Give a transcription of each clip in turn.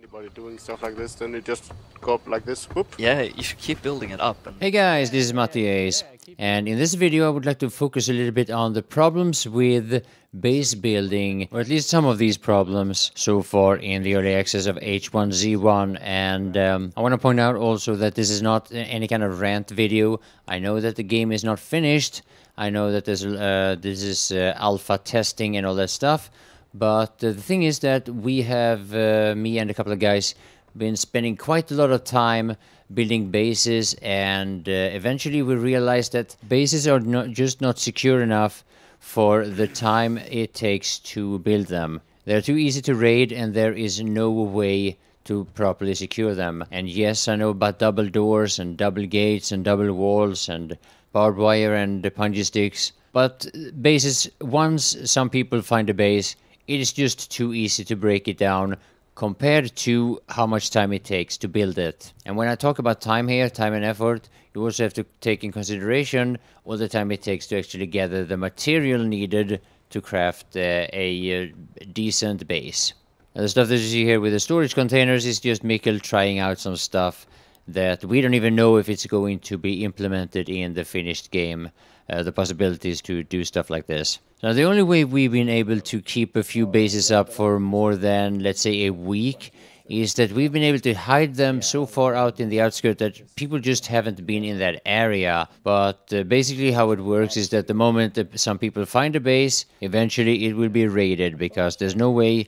anybody doing stuff like this, then you just go up like this, whoop. Yeah, you should keep building it up. Hey guys, this is MattiAce, and in this video I would like to focus a little bit on the problems with base building, or at least some of these problems so far in the early access of H1Z1. And I want to point out also that this is not any kind of rant video. I know that the game is not finished. I know that this is alpha testing and all that stuff. But the thing is that we have, me and a couple of guys, been spending quite a lot of time building bases, and eventually we realized that bases are not secure enough for the time it takes to build them. They're too easy to raid, and there is no way to properly secure them. And yes, I know about double doors and double gates and double walls and barbed wire and punji sticks, but bases, once some people find a base, it is just too easy to break it down compared to how much time it takes to build it. And when I talk about time here, time and effort, you also have to take in consideration all the time it takes to actually gather the material needed to craft a decent base. And the stuff that you see here with the storage containers is just Mikkel trying out some stuff that we don't even know if it's going to be implemented in the finished game. The possibilities to do stuff like this. Now, the only way we've been able to keep a few bases up for more than, let's say, a week is that we've been able to hide them so far out in the outskirts that people just haven't been in that area. But basically how it works is that the moment that some people find a base, eventually it will be raided, because there's no way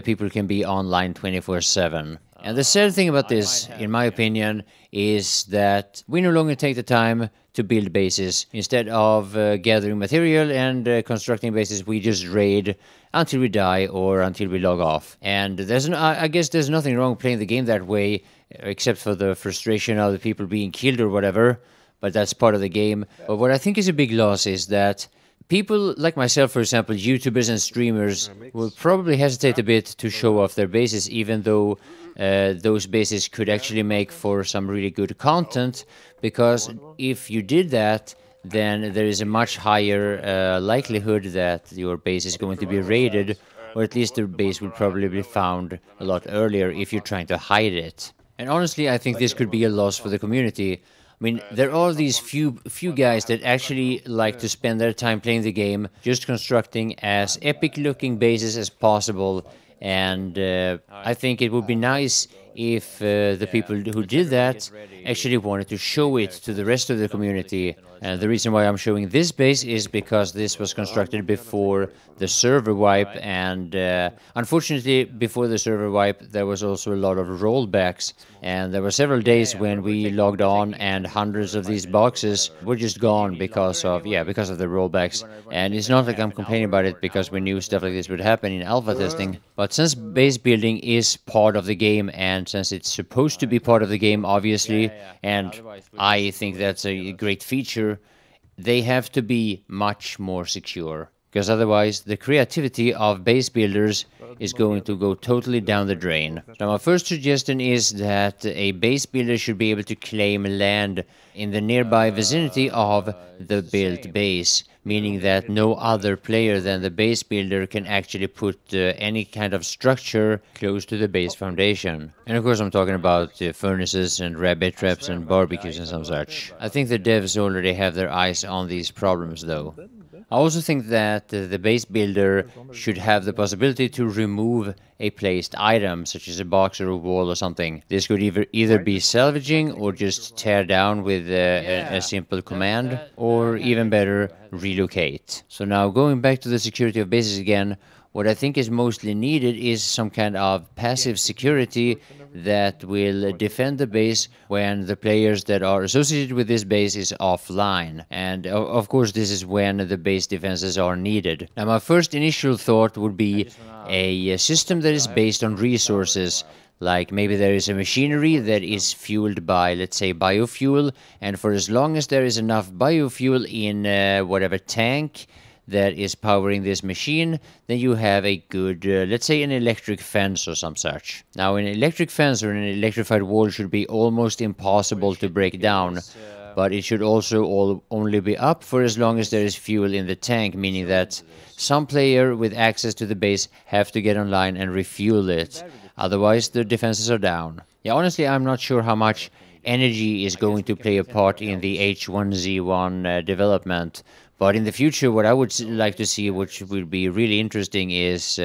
people can be online 24/7. And the sad thing about this, in my opinion, is that we no longer take the time to build bases. Instead of gathering material and constructing bases, we just raid until we die or until we log off. And I guess there's nothing wrong playing the game that way, except for the frustration of the people being killed or whatever, but that's part of the game. But what I think is a big loss is that people like myself, for example, YouTubers and streamers, will probably hesitate a bit to show off their bases, even though those bases could actually make for some really good content, because if you did that, then there is a much higher likelihood that your base is going to be raided, or at least the base will probably be found a lot earlier if you're trying to hide it. And honestly, I think this could be a loss for the community. I mean, there are these few guys that actually like to spend their time playing the game, just constructing as epic-looking bases as possible. And I think it would be nice if the people who did that actually wanted to show it to the rest of the community. And the reason why I'm showing this base is because this was constructed before the server wipe, and unfortunately before the server wipe there was also a lot of rollbacks, and there were several days when we logged on and hundreds of these boxes were just gone because of the rollbacks. And it's not like I'm complaining about it, because we knew stuff like this would happen in alpha testing. But since base building is part of the game, and since it's supposed to be part of the game, obviously, and I think that's a great feature, they have to be much more secure, because otherwise the creativity of base builders is going to go totally down the drain. Now, my first suggestion is that a base builder should be able to claim land in the nearby vicinity of the built base, meaning that no other player than the base builder can actually put any kind of structure close to the base foundation. And of course I'm talking about furnaces and rabbit traps and barbecues and some such. I think the devs already have their eyes on these problems though. I also think that the base builder should have the possibility to remove a placed item, such as a box or a wall or something. This could either be salvaging or just tear down with a simple command, or even better, relocate. So now, going back to the security of bases again, what I think is mostly needed is some kind of passive security that will defend the base when the players that are associated with this base is offline. And of course this is when the base defenses are needed. Now, my first initial thought would be a system that is based on resources. Like maybe there is a machinery that is fueled by, let's say, biofuel, and for as long as there is enough biofuel in whatever tank that is powering this machine, then you have a good, let's say, an electric fence or some such. Now, an electric fence or an electrified wall should be almost impossible to break down, but it should also only be up for as long as there is fuel in the tank, meaning that some player with access to the base have to get online and refuel it. Otherwise, the defenses are down. Yeah, honestly, I'm not sure how much energy is going to play a part in the H1Z1 development. But in the future, what I would like to see, which would be really interesting, is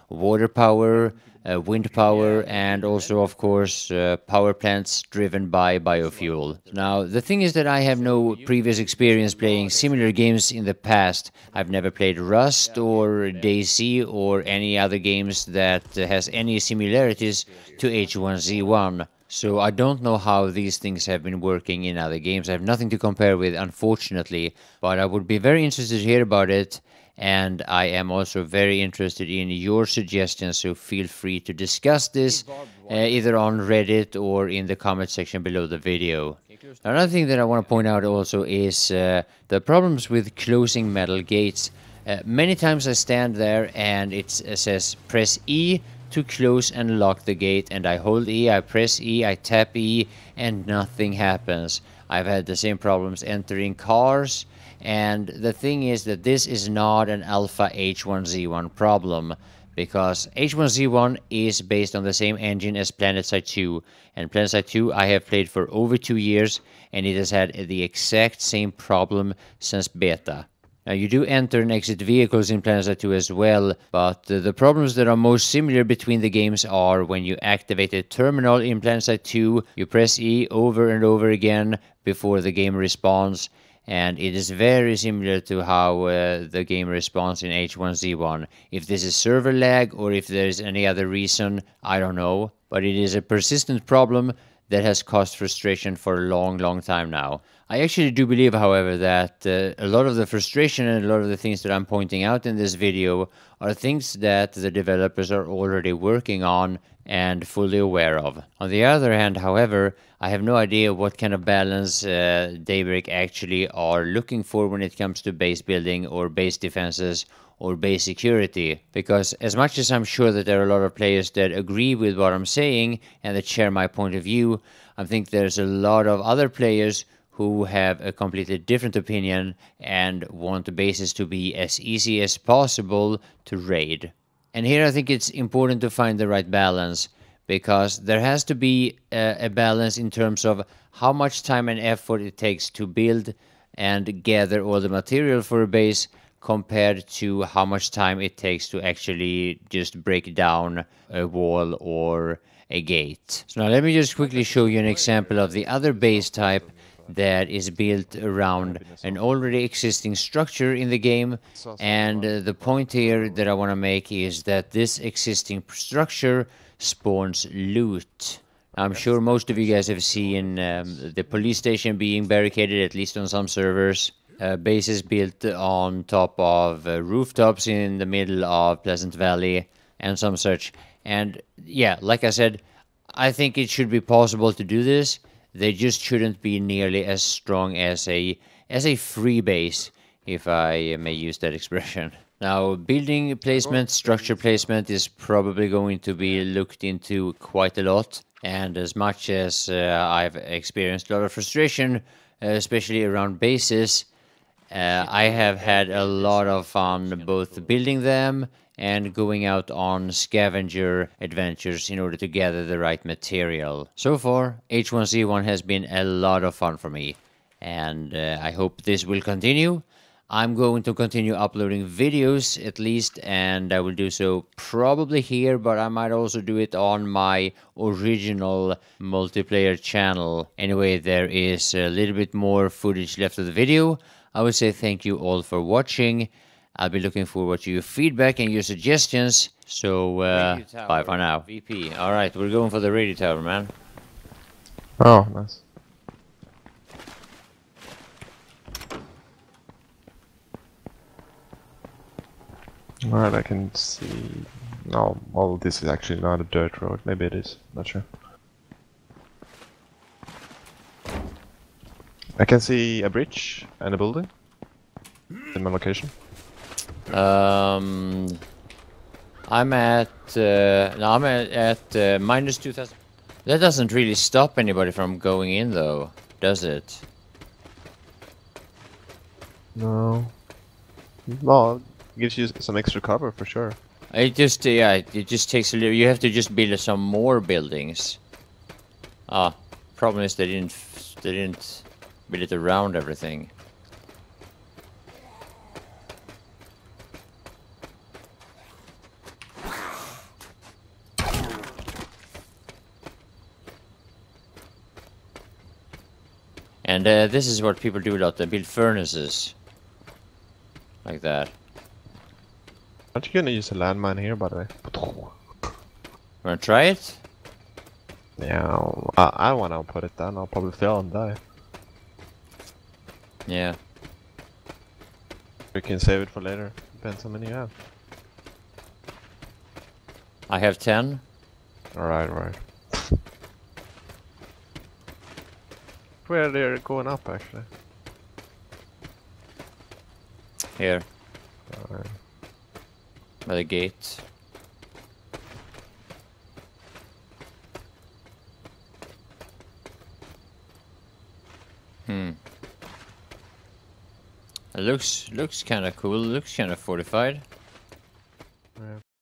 water power, wind power, and also, of course, power plants driven by biofuel. Now, the thing is that I have no previous experience playing similar games in the past. I've never played Rust or DayZ or any other games that has any similarities to H1Z1. So I don't know how these things have been working in other games. I have nothing to compare with, unfortunately, but I would be very interested to hear about it. And I am also very interested in your suggestions, so feel free to discuss this either on Reddit or in the comment section below the video. Another thing that I want to point out also is the problems with closing metal gates. Many times I stand there and it says press E to close and lock the gate, and I hold E, I press E, I tap E, and nothing happens. I've had the same problems entering cars. And the thing is that this is not an alpha H1Z1 problem, because H1Z1 is based on the same engine as PlanetSide 2, and PlanetSide 2 I have played for over 2 years, and it has had the exact same problem since beta. Now, you do enter and exit vehicles in PlanetSide 2 as well, but the problems that are most similar between the games are when you activate a terminal in PlanetSide 2, you press E over and over again before the game responds. And it is very similar to how the game responds in H1Z1. If this is server lag or if there is any other reason, I don't know. But it is a persistent problem that has caused frustration for a long time now. I actually do believe, however, that a lot of the frustration and a lot of the things that I'm pointing out in this video are things that the developers are already working on and fully aware of. On the other hand, however, I have no idea what kind of balance Daybreak actually are looking for when it comes to base building or base defenses or base security, because as much as I'm sure that there are a lot of players that agree with what I'm saying and that share my point of view, I think there's a lot of other players who have a completely different opinion and want the bases to be as easy as possible to raid. And here I think it's important to find the right balance, because there has to be a balance in terms of how much time and effort it takes to build and gather all the material for a base compared to how much time it takes to actually just break down a wall or a gate. So now let me just quickly show you an example of the other base type that is built around an already existing structure in the game, and the point here that I want to make is that this existing structure spawns loot. I'm sure most of you guys have seen the police station being barricaded, at least on some servers. Bases built on top of rooftops in the middle of Pleasant Valley and some such. And yeah, like I said, I think it should be possible to do this. They just shouldn't be nearly as strong as a free base, if I may use that expression. Now, building placement, structure placement is probably going to be looked into quite a lot. And as much as I've experienced a lot of frustration, especially around bases, I have had a lot of fun both building them and going out on scavenger adventures in order to gather the right material. So far, H1Z1 has been a lot of fun for me, and I hope this will continue. I'm going to continue uploading videos at least, and I will do so probably here, but I might also do it on my original multiplayer channel. Anyway, there is a little bit more footage left of the video. I would say thank you all for watching. I'll be looking forward to your feedback and your suggestions. So, bye for now. VP. Alright, we're going for the radio tower, man. Oh, nice. Alright, I can see... No, well, this is actually not a dirt road. Maybe it is. Not sure. I can see a bridge and a building in my location. I'm at minus 2000. That doesn't really stop anybody from going in, though, does it? No. Well, it gives you some extra cover for sure. It just, yeah, it just takes a little. You have to just build some more buildings. Problem is they didn't build it around everything. And this is what people do a lot. They build furnaces. Like that. Aren't you gonna use a landmine here, by the way? Wanna try it? Yeah, I wanna put it down. I'll probably fail and die. Yeah. We can save it for later. Depends how many you have. I have 10. Alright, right. Where they're going up, actually. Here. Alright. By the gate. It looks kind of cool. Looks kind of fortified. Yeah.